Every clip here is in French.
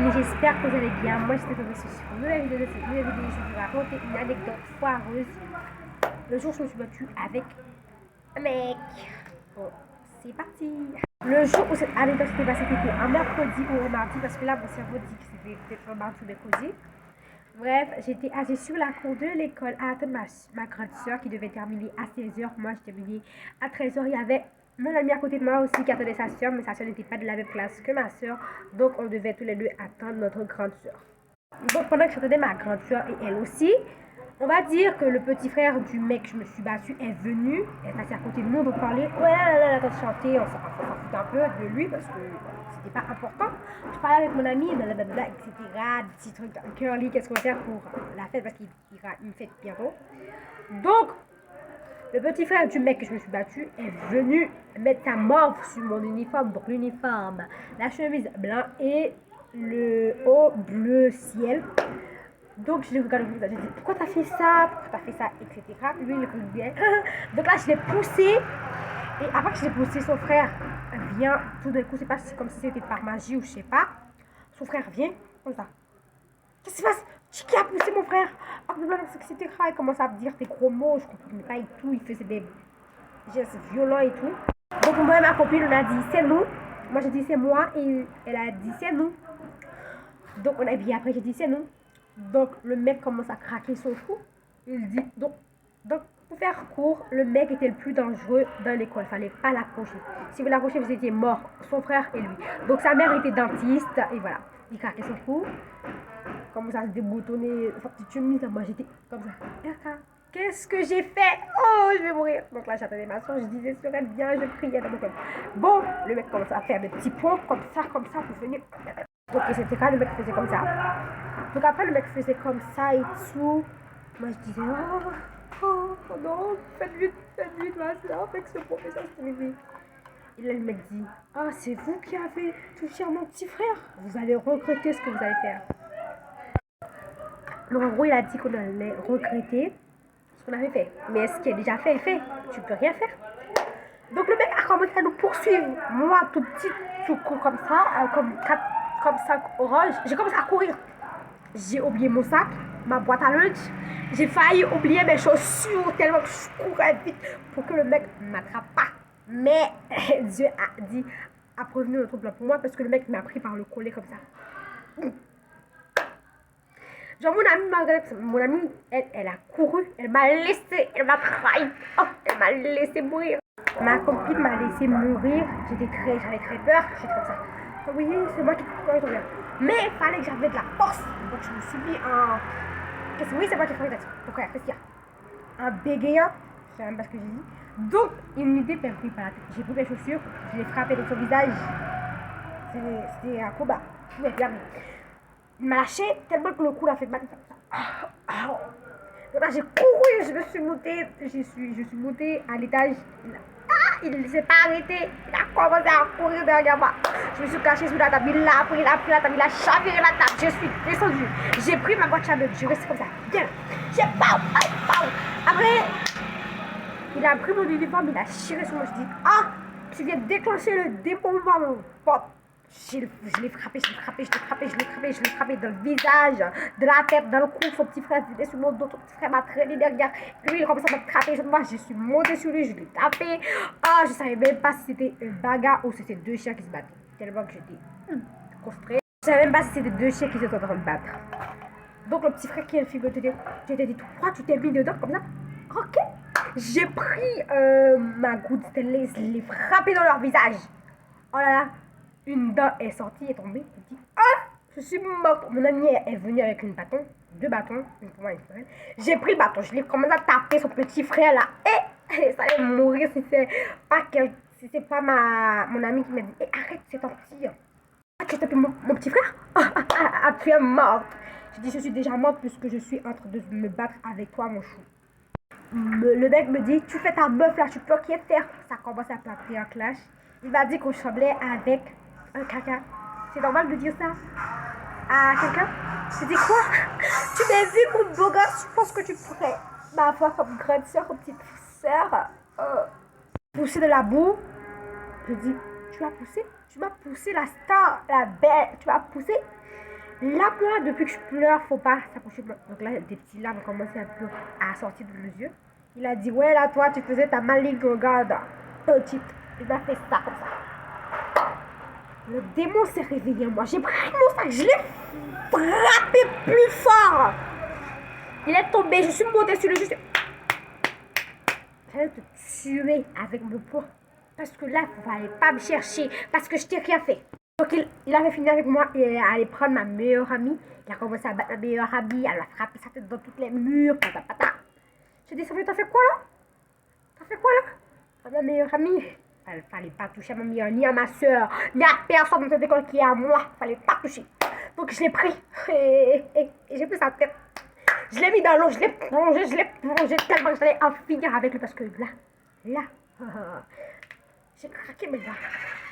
amis, j'espère que vous allez bien. Moi, j'étais tombée sur une nouvelle vidéo de cette nouvelle vidéo. Je vais vous raconter une anecdote foireuse. Le jour où je me suis battue avec un mec. Bon, c'est parti. Le jour où cette anecdote s'était passée, c'était un mercredi ou un mardi, parce que là, mon cerveau dit que c'était peut-être un mardi ou mercredi. Bref, j'étais assise sur la cour de l'école à attendre ma grande soeur qui devait terminer à 16h. Moi, je terminais à 13h. Il y avait mon ami à côté de moi aussi qui attendait sa soeur, mais sa soeur n'était pas de la même classe que ma soeur. Donc, on devait tous les deux attendre notre grande soeur. Donc, pendant que j'attendais ma grande soeur et elle aussi, on va dire que le petit frère du mec que je me suis battue est venu, elle est passée à côté de nous, donc parler, ouais, là, attends, chanter, on s'en fout un peu de lui parce que c'était pas important. Je parlais avec mon ami, blablabla, etc. Des petits trucs curly, qu'est-ce qu'on va faire pour la fête parce qu'il y aura une fête bientôt. Donc, le petit frère du mec que je me suis battue est venu mettre sa morve sur mon uniforme. Donc, l'uniforme, la chemise blanc et le haut bleu ciel. Donc, je l'ai regardé, je lui ai dit, pourquoi t'as fait ça? Pourquoi t'as fait ça? Etc. Lui, il riait. Donc là, je l'ai poussé. Et après que je l'ai poussé, son frère vient tout d'un coup. C'est pas comme si c'était par magie ou je sais pas. Son frère vient comme ça. Qu'est-ce qui se passe? Qui a poussé mon frère? Etc. Il commence à me dire des gros mots. Je comprenais pas et tout. Il faisait des gestes violents et tout. Donc, moi et ma copine, on a dit, c'est nous. Moi, j'ai dit, c'est moi. Et elle a dit, c'est nous. Donc, on a bien après, j'ai dit, c'est nous. Donc, le mec commence à craquer son fou. Il dit, donc pour faire court, le mec était le plus dangereux dans l'école. Il fallait pas l'approcher. Si vous l'approchez, vous étiez mort. Son frère et lui. Donc, sa mère était dentiste. Et voilà. Il craquait son fou. Commence à se déboutonner sa petite chemise. Moi, j'étais comme ça. Qu'est-ce que j'ai fait? Oh, je vais mourir. Donc là, j'attendais ma soeur. Je disais, serait bien. Je criais dans mon cœur. Bon, le mec commence à faire des petits points comme ça, pour venir. Donc, c'était quand le mec faisait comme ça. Donc, après, le mec faisait comme ça et tout. Moi, je disais, oh non, faites vite, ma soeur, avec ce professeur privé. Et là, le mec dit, ah, c'est vous qui avez touché à mon petit frère. Vous allez regretter ce que vous allez faire. Donc, en gros, il a dit qu'on allait regretter ce qu'on avait fait. Mais ce qui est déjà fait est fait. Tu peux rien faire. Donc, le mec a commencé à nous poursuivre. Moi, tout petit, tout court comme ça, comme sac orange. J'ai commencé à courir. J'ai oublié mon sac, ma boîte à lunch. J'ai failli oublier mes chaussures tellement que je courais vite pour que le mec ne m'attrape pas. Mais Dieu a prévenu le trouble pour moi parce que le mec m'a pris par le collet comme ça. Genre mon amie, elle a couru, elle m'a laissé, elle m'a trahi. Oh, elle m'a laissé mourir. Ma copine m'a laissé mourir. J'avais très peur. J'étais comme ça. Oui, c'est moi qui cours. Mais il fallait que j'avais de la force. Donc je me suis mis en. Oui, c'est moi qui ferais d'action. Donc qu'est-ce qu'il y a? Un bégayant. Je sais même pas ce que j'ai dit. Donc, une idée m'a pris par la tête. J'ai pris mes chaussures, je l'ai frappé dans son visage. C'était un combat. Il m'a lâché tellement que le coup l'a fait mal. Donc là, j'ai couru, je me suis montée. Je suis montée à l'étage. Il ne s'est pas arrêté. Il a commencé à courir derrière moi. Je me suis cachée sous la table. Il a pris la table. Il a chaviré la table. Je suis descendue. J'ai pris ma boîte à lunch. Je restais comme ça. Bien. J'ai pau. Après, il a pris mon uniforme. Il a chiré sur moi. Je dis, ah, tu viens de déclencher le démembrement, mon pote. Je l'ai frappé dans le visage, de la tête, dans le cou. Son petit frère était sur mon dos, son petit frère m'a traîné derrière. Lui, il commence à me frapper. Moi, je suis montée sur lui, je l'ai tapé. Ah, je savais même pas si c'était une bagarre ou si c'était deux chiens qui se battaient. Tellement que j'étais concentrée. Je savais même pas si c'était deux chiens qui étaient en train de battre. Donc, le petit frère qui est le film, je t'ai dit, pourquoi tu t'es mis dedans comme ça? Ok. J'ai pris ma goutte stainless, je l'ai frappé dans leur visage. Oh là là. Une dent est sortie, est tombée. Je dis, ah, je suis morte. Mon ami est venu avec une bâton, deux bâtons, une pour moi et une pour elle. J'ai pris le bâton, je l'ai commencé à taper son petit frère là. Et ça allait mourir si c'est pas mon ami qui m'a dit, arrête, c'est ton petit. Ah, tu tapes mon petit frère? Ah, tu es morte. Je dis, je suis déjà morte puisque je suis en train de me battre avec toi, mon chou. Le mec me dit, tu fais ta meuf là, tu peux rien faire. Ça commence à partir en clash. Il m'a dit qu'on semblait avec un caca. C'est normal de dire ça à quelqu'un? Je dis quoi? Tu m'as vu mon beau gosse, je pense que tu pourrais m'avoir comme grande soeur, comme petite soeur. Pousser de la boue. Je dis, tu m'as poussé? Tu m'as poussé la star, la belle, tu m'as poussé? Là, moi, depuis que je pleure, faut pas s'approcher de moi. Donc là, des petits larmes ont commencé un peu à sortir de mes yeux. Il a dit, ouais, là, toi, tu faisais ta maligne, regarde, petite. Il m'a fait ça comme ça. Le démon s'est réveillé en moi. J'ai pris mon sac, je l'ai frappé plus fort. Il est tombé, je suis montée sur le jeu. J'allais te tuer avec mon poing. Parce que là, il ne fallait pas me chercher. Parce que je t'ai rien fait. Donc il avait fini avec moi et allait prendre ma meilleure amie. Il a commencé à battre ma meilleure amie. Elle a frappé sa tête dans tous les murs. Pata, pata. J'ai dit, Samuel, t'as fait quoi là? T'as fait quoi là? À ma meilleure amie. Il ne fallait pas toucher à ma meilleure, ni à ma soeur, ni à personne dans cette école qui est à moi. Il ne fallait pas toucher. Donc je l'ai pris et j'ai pris sa tête. Je l'ai mis dans l'eau, je l'ai plongé tellement que j'allais en finir avec lui parce que là, j'ai craqué mes dents.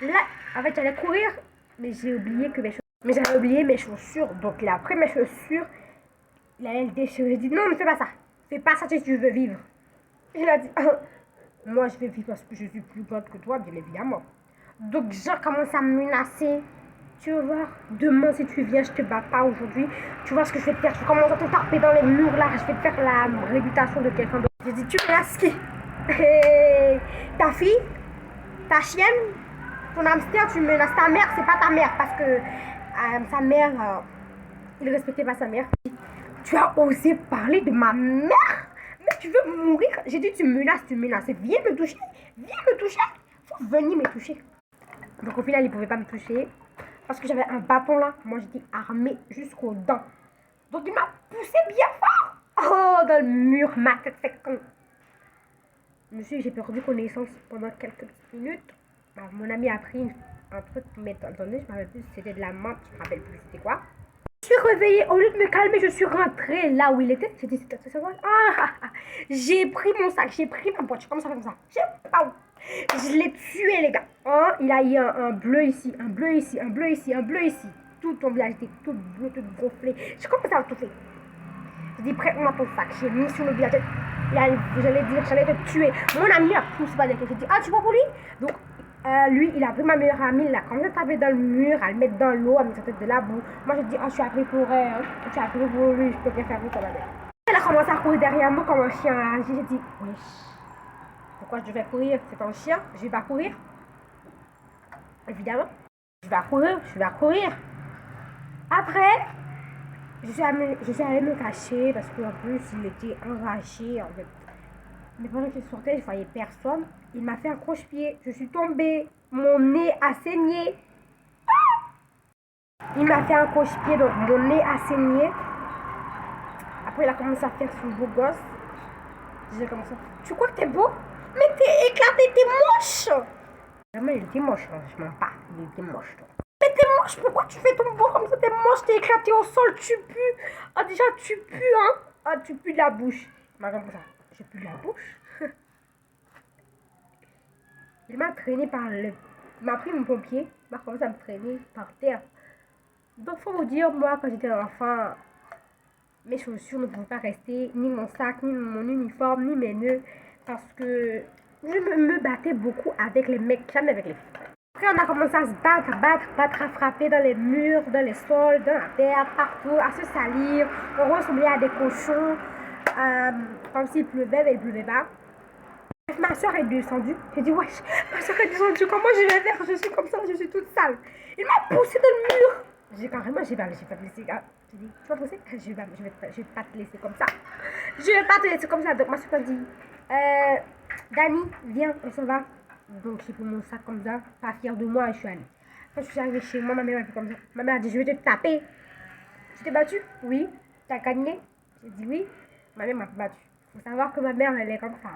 Là, en fait, j'allais courir, mais j'ai oublié que j'avais oublié mes chaussures. Donc, il a pris mes chaussures, il allait le déchirer. J'ai dit, non, ne fais pas ça. Fais pas ça si tu veux vivre. Il a dit, moi, je vais vivre parce que je suis plus grande que toi, bien évidemment. Donc, Jean commence à me menacer. Tu vas voir, demain, si tu viens, je te bats pas aujourd'hui. Tu vois ce que je vais te faire. Je commence à te taper dans les murs là. Je vais te faire la réputation de quelqu'un d'autre. J'ai dit, tu menaces qui? Ta fille? Ta chienne? Ton hamster, tu menaces ta mère, c'est pas ta mère. Parce que sa mère, il respectait pas sa mère. Tu as osé parler de ma mère? Mais tu veux mourir? J'ai dit, tu menaces. Viens me toucher. Faut venir me toucher. Donc au final, il pouvait pas me toucher. Parce que j'avais un bâton là. Moi, j'étais armée jusqu'aux dents. Donc, il m'a poussé bien fort. Oh, dans le mur. Ma tête fait con. Monsieur, j'ai perdu connaissance pendant quelques petites minutes. Alors, mon ami a pris un truc, mais attendez, je me rappelle plus si c'était de la menthe. Je me rappelle plus c'était quoi. Je suis réveillée. Au lieu de me calmer, je suis rentrée là où il était. J'ai dit, c'était ça. J'ai pris mon sac. J'ai pris ma boîte. Je commence à faire comme ça. Je l'ai tué, les gars. Oh, il a eu un bleu ici, un bleu ici, un bleu ici, un bleu ici. Tout ton visage était tout bleu, tout gonflé. J'ai commencé à le touffer. J'ai dit, prête-moi ton sac. J'ai mis sur le visage. J'allais dire, j'allais te tuer. Mon ami a poussé par les J'ai dit, ah, tu vas pour lui? Donc, lui, il a pris ma meilleure amie, il a commencé à taper dans le mur, à le mettre dans l'eau, à mettre sa tête de la boue. Moi, j'ai dit, ah, je suis appris pour elle. Je suis appris pour lui, je peux rien faire pour toi, ma mère. Elle a commencé à courir derrière moi comme un chien. J'ai dit, wesh. Pourquoi je devais courir? C'est un chien, je vais pas courir. Évidemment, je vais courir. Après, je suis allée me cacher parce qu'en plus, il était enragé en fait. Mais pendant que je sortais, je voyais personne. Il m'a fait un croche-pied. Je suis tombée. Mon nez a saigné. Il m'a fait un croche-pied, donc mon nez a saigné. Après, il a commencé à faire son beau gosse. J'ai commencé à... Tu crois que t'es beau? Mais t'es éclaté, t'es moche. Vraiment, il était moche, hein. Je mens pas. Il était moche. Donc. Mais t'es moche, pourquoi tu fais ton beau comme ça? T'es moche, t'es éclaté au sol, tu pues. Ah, déjà, tu pues, hein. Ah, tu pues de la bouche. Il m'a comme ça. Je pue de la bouche. Il m'a traîné par le... Il m'a pris mon pompier. Il m'a commencé à me traîner par terre. Donc, faut vous dire, moi, quand j'étais enfant, mes chaussures ne pouvaient pas rester, ni mon sac, ni mon uniforme, ni mes nœuds, parce que je me battais beaucoup avec les mecs, jamais avec les filles. Après, on a commencé à se battre, à frapper dans les murs, dans les sols, dans la terre, partout, à se salir. On ressemblait à des cochons, comme s'il pleuvait, mais il pleuvait pas. Ma soeur est descendue. J'ai dit, wesh, ma soeur est descendue. Comment je vais faire? Je suis comme ça, je suis toute sale. Il m'a poussé dans le mur. J'ai carrément, j'ai pas te laisser. J'ai dit, tu vas pousser? Je vais pas te laisser comme ça. Je vais pas te laisser comme ça. Donc ma soeur a dit, Dani, viens, on s'en va. Donc j'ai pris mon sac comme ça, pas fière de moi, et je suis allée. Quand je suis arrivée chez moi, ma mère a fait comme ça. Ma mère a dit, je vais te taper. Tu t'es battue? Oui. T'as gagné? J'ai dit oui. Ma mère m'a pas battue. Faut savoir que ma mère, elle est comme ça.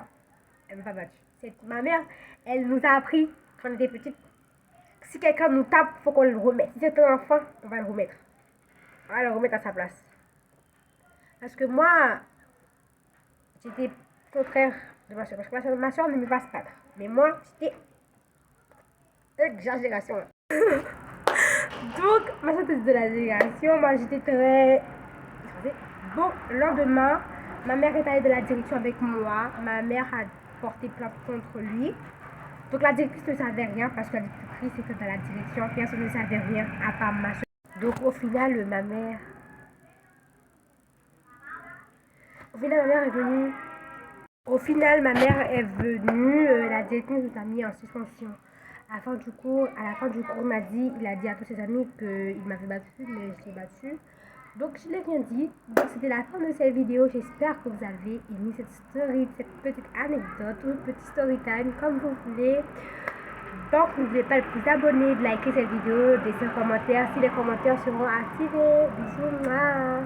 Elle m'a pas battue. Ma mère, elle nous a appris quand on était petite. Si quelqu'un nous tape, il faut qu'on le remette. Si c'est un enfant, on va le remettre. On va le remettre à sa place. Parce que moi, j'étais contraire de ma soeur. Parce que ma soeur ne me pas se battre. Mais moi, j'étais exagération. Donc, ma soeur était de l'exagération. Moi, j'étais très... Bon, le lendemain, ma mère est allée de la direction avec moi. Ma mère a porté plainte contre lui. Donc la directrice ne savait rien parce que la directrice était dans la direction. Personne ne savait rien à part ma soeur. Donc au final, ma mère est venue. Au final, ma mère est venue, la directrice nous a mis en suspension. À la fin du cours, il a dit à tous ses amis qu'il m'avait battu, mais je l'ai battu. Donc je l'ai rien dit. Donc c'était la fin de cette vidéo. J'espère que vous avez aimé cette story, cette petite anecdote ou petit story time, comme vous voulez. Donc n'oubliez pas de vous abonner, de liker cette vidéo, de laisser un commentaire si les commentaires seront activés. Bisous, moi.